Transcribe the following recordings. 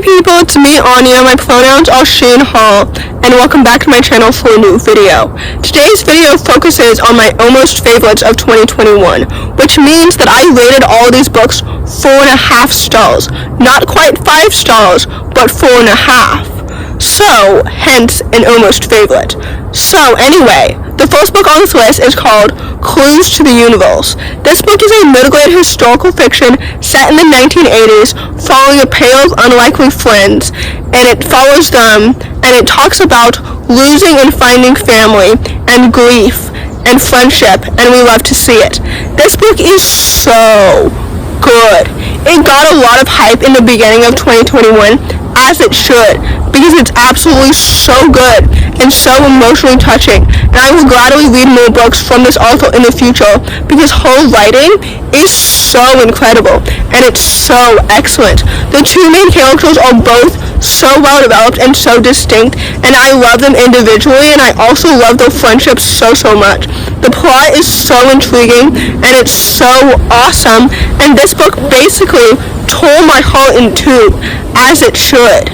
Hey people, it's me, Anja. My pronouns are she and her, and welcome back to my channel for a new video. Today's video focuses on my almost favorites of 2021, which means that I rated all of these books 4.5 stars. Not quite 5 stars, but 4.5. So, hence an almost favorite. So, anyway, the first book on this list is called Clues to the Universe. This book is a middle-grade historical fiction set in the 1980s, following a pair of unlikely friends, and it follows them, and it talks about losing and finding family, and grief, and friendship, and we love to see it. This book is so good. It got a lot of hype in the beginning of 2021, as it should, because it's absolutely so good and so emotionally touching, and I will gladly read more books from this author in the future because her writing is so incredible and it's so excellent. The two main characters are both so well developed and so distinct, and I love them individually, and I also love their friendship so much. The plot is so intriguing and it's so awesome, and this book basically tore my heart in two, as it should.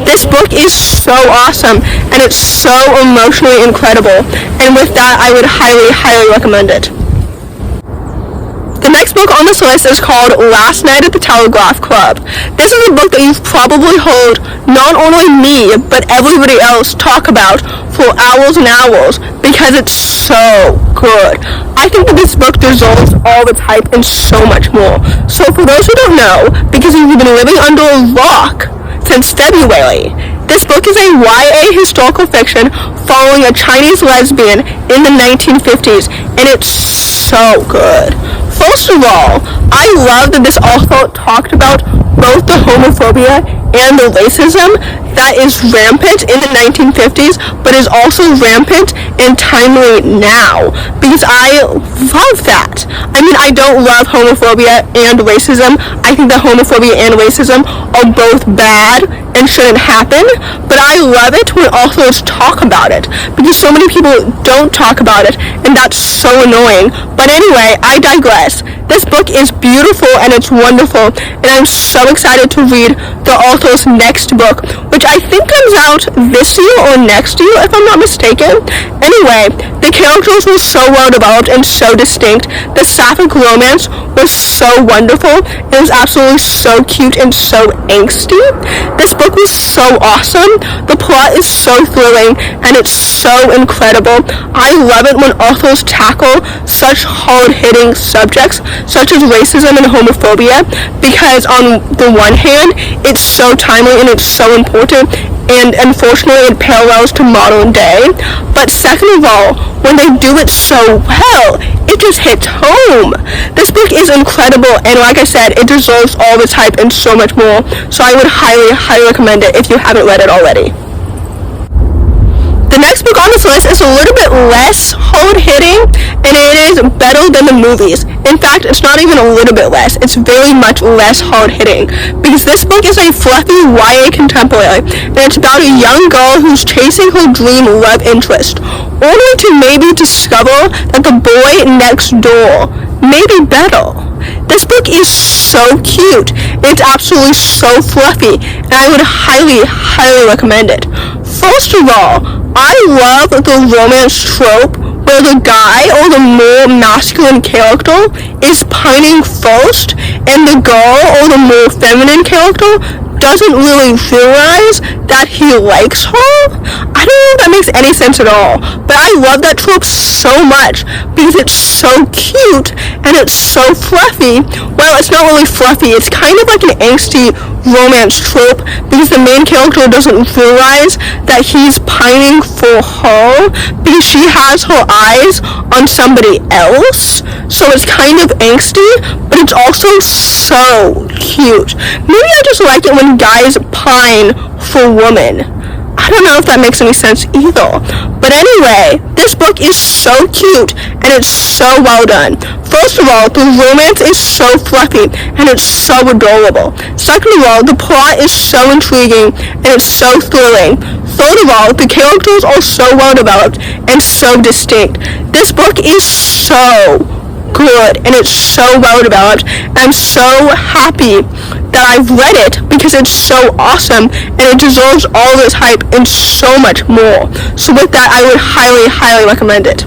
This book is so awesome and it's so emotionally incredible, and with that I would highly recommend it. The next book on this list is called Last Night at the Telegraph Club. This is a book that you've probably heard not only me but everybody else talk about for hours and hours because it's so good. I think that this book deserves all its hype and so much more. So for those who don't know, because you've been living under a rock since February, this book is a YA historical fiction following a Chinese lesbian in the 1950s, and it's so good. First of all, I love that this author talked about both the homophobia and the racism that is rampant in the 1950s, but is also rampant and timely now, because I love that. I mean, I don't love homophobia and racism. I think that homophobia and racism are both bad and shouldn't happen, but I love it when authors talk about it, because so many people don't talk about it, and that's so annoying. But anyway, I digress. This book is beautiful and it's wonderful, and I'm so excited to read the author's next book, which I think comes out this year or next year, if I'm not mistaken. Anyway, the characters were so well developed and so distinct. The sapphic romance was so wonderful. It was absolutely so cute and so angsty. This book was so awesome. The plot is so thrilling and it's so incredible. I love it when authors tackle such hard-hitting subjects such as racism and homophobia, because on the one hand, it's so timely and it's so important, and unfortunately it parallels to modern day. But second of all, when they do it so well, it just hits home. This book is incredible, and like I said, it deserves all its hype and so much more, so I would highly recommend it if you haven't read it already. The next book on this list is a little bit less hard-hitting, and it is better than the movies. In fact, it's not even a little bit less. It's very much less hard-hitting, because this book is a fluffy YA contemporary, and it's about a young girl who's chasing her dream love interest, only to maybe discover that the boy next door may be better. This book is so cute. It's absolutely so fluffy, and I would highly recommend it. First of all, I love the romance trope where the guy or the more masculine character is pining first, and the girl or the more feminine character doesn't really realize that he likes her. I don't know if that makes any sense at all, but I love that trope so much because it's so cute and it's so fluffy. Well, it's not really fluffy, it's kind of like an angsty romance trope, because the main character doesn't realize that he's pining for her because she has her eyes on somebody else. So it's kind of angsty, but it's also so cute. Maybe I just like it when guys pine for women. I don't know if that makes any sense either. But anyway, this book is so cute and it's so well done. First of all, the romance is so fluffy and it's so adorable. Second of all, the plot is so intriguing and it's so thrilling. Third of all, the characters are so well developed and so distinct. This book is so good. good, and it's so well developed, and I'm so happy that I've read it because it's so awesome, and it deserves all this hype and so much more. So with that, I would highly, highly recommend it.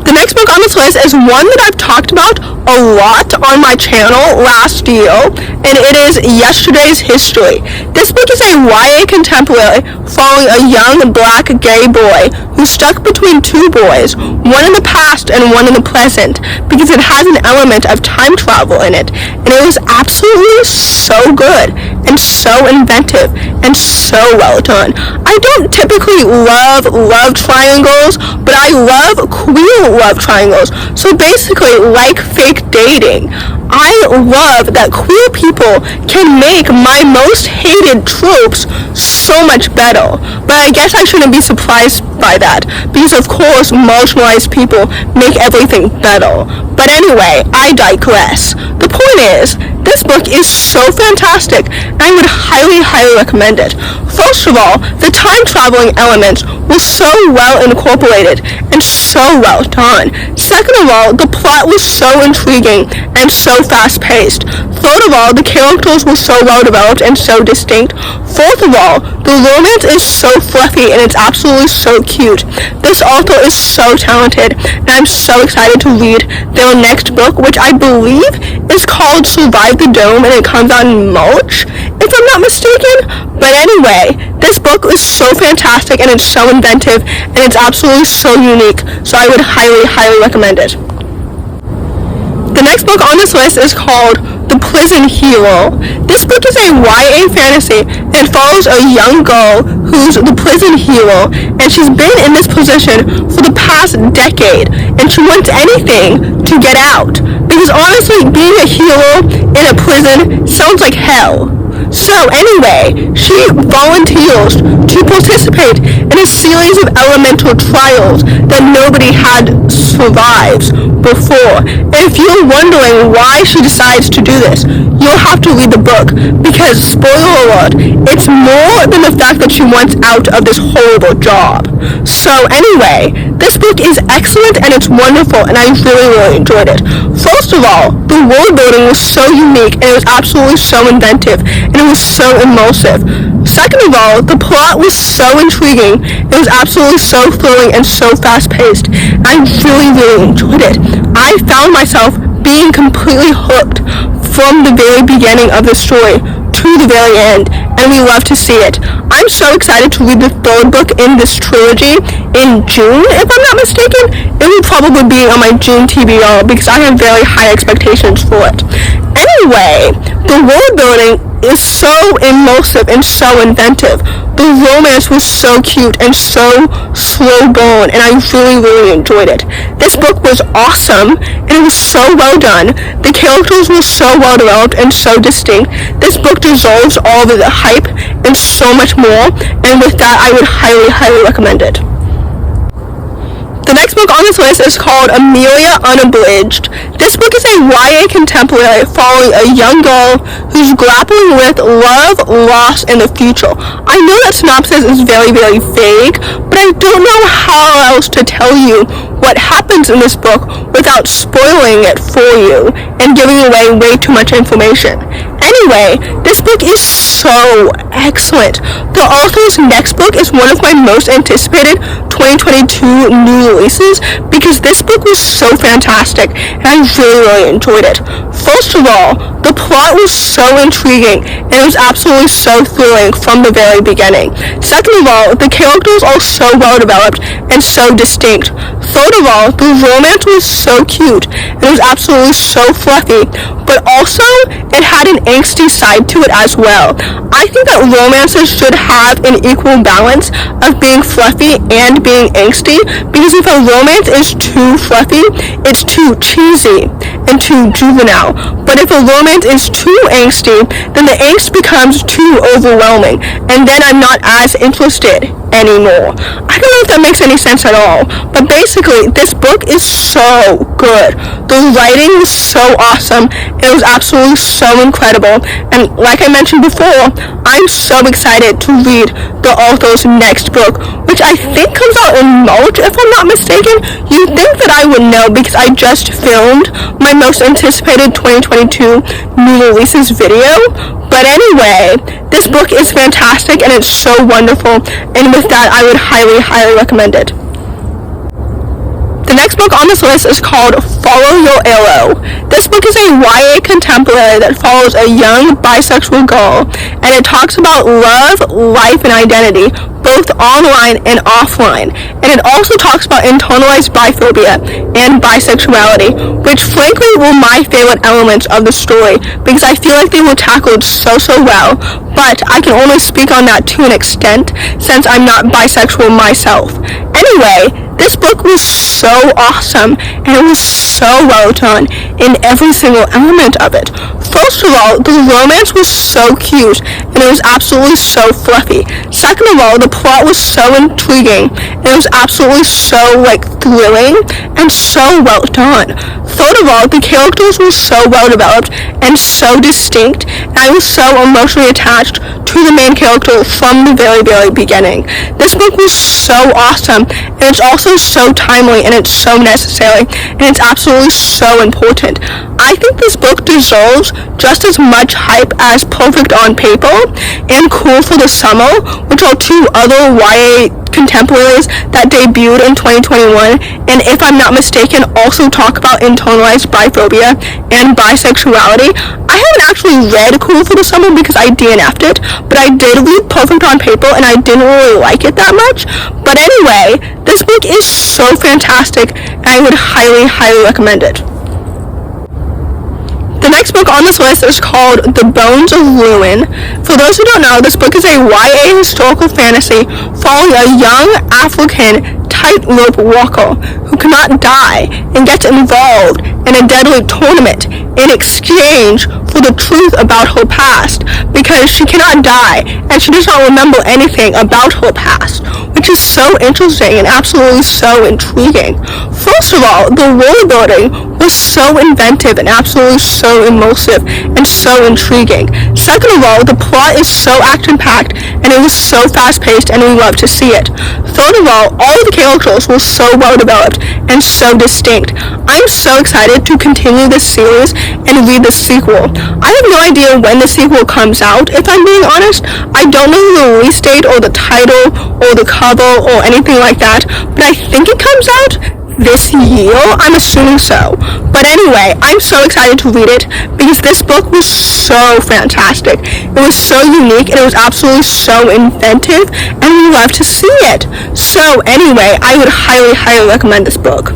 The next book on this list is one that I've talked about a lot on my channel last year, and it is Yesterday's History. This book is a YA contemporary following a young black gay boy who's stuck between two boys, one in the past and one in the present, because it has an element of time travel in it, and it was absolutely so good and so inventive and so well done. I don't typically love triangles, but I love queer love triangles. So basically, like fake dating, I love that queer people can make my most hated tropes so much better. But I guess I shouldn't be surprised by that, because of course marginalized people make everything better. But anyway, I digress. The point is, this book is so fantastic, and I would highly, highly recommend it. First of all, the time traveling elements were so well incorporated and so well done. Second of all, the plot was so intriguing and so fast-paced. Third of all, the characters were so well developed and so distinct. Fourth of all, the romance is so fluffy and it's absolutely so cute. This author is so talented, and I'm so excited to read their next book, which I believe is called Survive the Dome, and it comes out in March, if I'm not mistaken. But anyway, this book is so fantastic, and it's so inventive, and it's absolutely so unique, so I would highly, highly recommend it. The next book on this list is called The Prison Hero. This book is a YA fantasy and follows a young girl who's the prison hero, and she's been in this position for the past decade, and she wants anything to get out, because honestly, being a hero in a prison sounds like hell. So anyway, she volunteers to participate in a series of elemental trials that nobody had survived before. And if you're wondering why she decides to do this, you'll have to read the book, because, spoiler alert, it's more than the fact that she wants out of this horrible job. So anyway, this book is excellent and it's wonderful, and I really, really enjoyed it. First of all, the world building was so unique, and it was absolutely so inventive, and it was so immersive. Second of all, the plot was so intriguing. It was absolutely so thrilling and so fast-paced. I really, really enjoyed it. I found myself being completely hooked from the very beginning of the story to the very end, and we love to see it. I'm so excited to read the third book in this trilogy in June, if I'm not mistaken. It will probably be on my June TBR, because I have very high expectations for it. Anyway, the world building is so immersive and so inventive. The romance was so cute and so slow burn, and I really, really enjoyed it. This book was awesome, and it was so well done. The characters were so well developed and so distinct. This book deserves all of the hype and so much more, and with that, I would highly, highly recommend it. The next book on this list is called Amelia, Unabridged. This book is a YA contemporary following a young girl who's grappling with love, loss, and the future. I know that synopsis is very, very vague, but I don't know how else to tell you what happens in this book without spoiling it for you and giving away way too much information. Anyway, this book is so excellent. The author's next book is one of my most anticipated 2022 new releases, because this book was so fantastic, and I really, really enjoyed it. First of all, the plot was so intriguing, and it was absolutely so thrilling from the very beginning. Second of all, the characters are so well developed and so distinct. Third of all, the romance was so cute, and it was absolutely so fluffy, but also it had an angsty side to it as well. I think that romances should have an equal balance of being fluffy and being angsty, because if a romance is too fluffy, it's too cheesy and too juvenile. But if a romance is too angsty, then the angst becomes too overwhelming, and then I'm not as interested anymore. I don't know if that makes any sense at all, but basically, this book is so good. The writing was so awesome, and it was absolutely so incredible, and like I mentioned before, I'm so excited to read the author's next book, which I think comes out in March, if I'm not mistaken. You'd think that I would know because I just filmed my most anticipated 2022 new releases video. But anyway, this book is fantastic and it's so wonderful, and with that I would highly, highly recommend it. The next book on this list is called Follow Your Arrow. This book is a YA contemporary that follows a young bisexual girl, and it talks about love, life, and identity, both online and offline. And it also talks about internalized biphobia and bisexuality, which frankly were my favorite elements of the story because I feel like they were tackled so well, but I can only speak on that to an extent since I'm not bisexual myself. Anyway, this book was so awesome, and it was so well done in every single element of it. First of all, the romance was so cute, and it was absolutely so fluffy. Second of all, the plot was so intriguing, and it was absolutely so, thrilling, and so well done. Third of all, the characters were so well developed, and so distinct, and I was so emotionally attached to the main character from the very, very beginning. This book was so awesome, and it's also so timely, and it's so necessary, and it's absolutely so important. I think this book deserves just as much hype as Perfect on Paper and Cool for the Summer, which are two other YA contemporaries that debuted in 2021, and if I'm not mistaken, also talk about internalized biphobia and bisexuality. I haven't actually read Cool for the Summer because I DNF'd it, but I did read Perfect on Paper, and I didn't really like it that much. But anyway, this book is so fantastic, and I would highly, highly recommend it. The next book on this list is called The Bones of Ruin. For those who don't know, this book is a YA historical fantasy following a young African tightrope walker who cannot die and gets involved in a deadly tournament in exchange for the truth about her past, because she cannot die and she does not remember anything about her past, which is so interesting and absolutely so intriguing. First of all, the world building was so inventive and absolutely so immersive and so intriguing. Second of all, the plot is so action-packed and it was so fast-paced, and we love to see it. Third of all the characters were so well developed and so distinct. I'm so excited to continue this series and read the sequel. I have no idea when the sequel comes out, if I'm being honest. I don't know the release date or the title or the cover or anything like that, but I think it comes out this year, I'm assuming so. But anyway, I'm so excited to read it because this book was so fantastic. It was so unique, and it was absolutely so inventive, and we love to see it. So anyway, I would highly, highly recommend this book.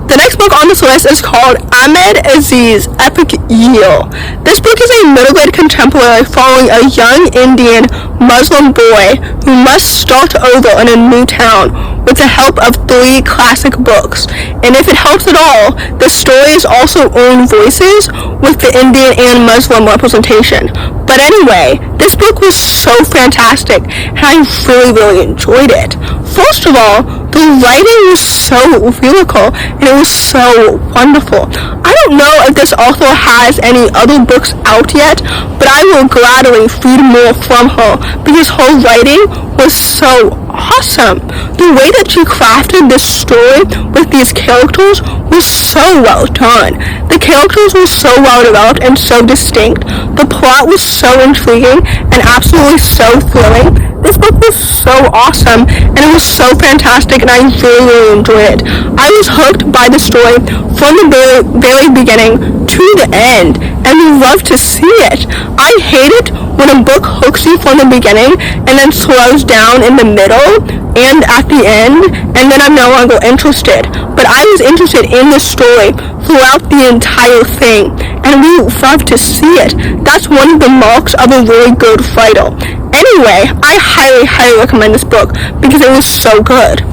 The next book on this list is called Ahmed, Aziz, Epic Yeel. This book is a middle-grade contemporary following a young Indian Muslim boy who must start over in a new town with the help of 3 classic books. And if it helps at all, the stories also own voices with the Indian and Muslim representation. But anyway, this book was so fantastic, and I really, really enjoyed it. First of all, the writing was so lyrical, and it was so wonderful. I don't know if this author has any other books out yet, but I will gladly read more from her because her writing was so awesome. The way that she crafted this story with these characters was so well done. The characters were so well developed and so distinct. The plot was so intriguing and absolutely so thrilling. This book was so awesome, and it was so fantastic, and I really, really enjoyed it. I was hooked by the story from the very, very beginning to the end, and we love to see it. I hate it when a book hooks you from the beginning and then slows down in the middle and at the end, and then I'm no longer interested. But I was interested in the story throughout the entire thing, and we love to see it. That's one of the marks of a really good writer. Anyway, I highly, highly recommend this book because it was so good.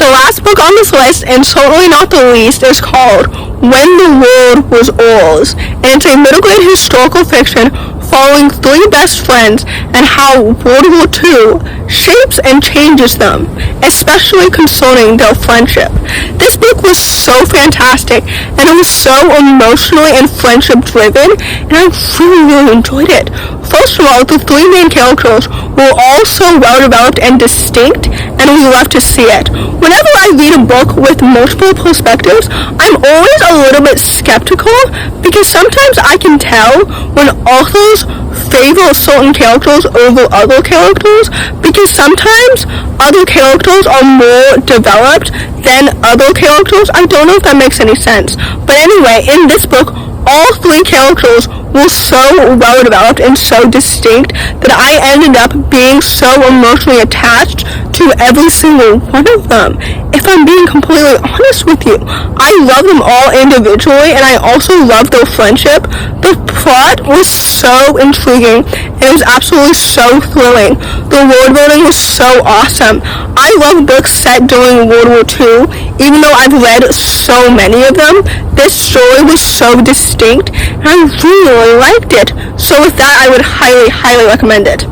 The last book on this list, and certainly not the least, is called When the World Was Ours, and it's a middle grade historical fiction following 3 best friends and how World War II shapes and changes them, especially concerning their friendship. This book was so fantastic, and it was so emotionally and friendship driven, and I really enjoyed it. First of all, the three main characters were all so well developed and distinct, and we love to see it. Whenever I read a book with multiple perspectives, I'm always a little bit skeptical, because sometimes I can tell when authors favor certain characters over other characters, because sometimes other characters are more developed than other characters. I don't know if that makes any sense. But anyway, in this book, all three characters were so well developed and so distinct that I ended up being so emotionally attached to every single one of them. If I'm being completely honest with you, I love them all individually, and I also love their friendship. The plot was so intriguing, and it was absolutely so thrilling. The world building was so awesome. I love books set during World War II, even though I've read so many of them. This story was so distinct, and I really liked it. So with that, I would highly recommend it.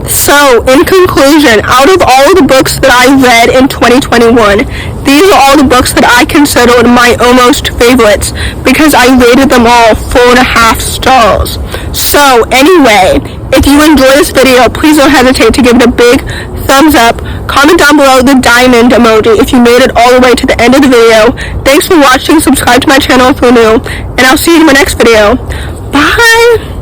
So, in conclusion, out of all the books that I read in 2021, these are all the books that I considered my almost favorites, because I rated them all 4.5 stars. So, anyway, if you enjoyed this video, please don't hesitate to give it a big thumbs up. Comment down below the diamond emoji if you made it all the way to the end of the video. Thanks for watching, subscribe to my channel if you're new, and I'll see you in my next video. Bye!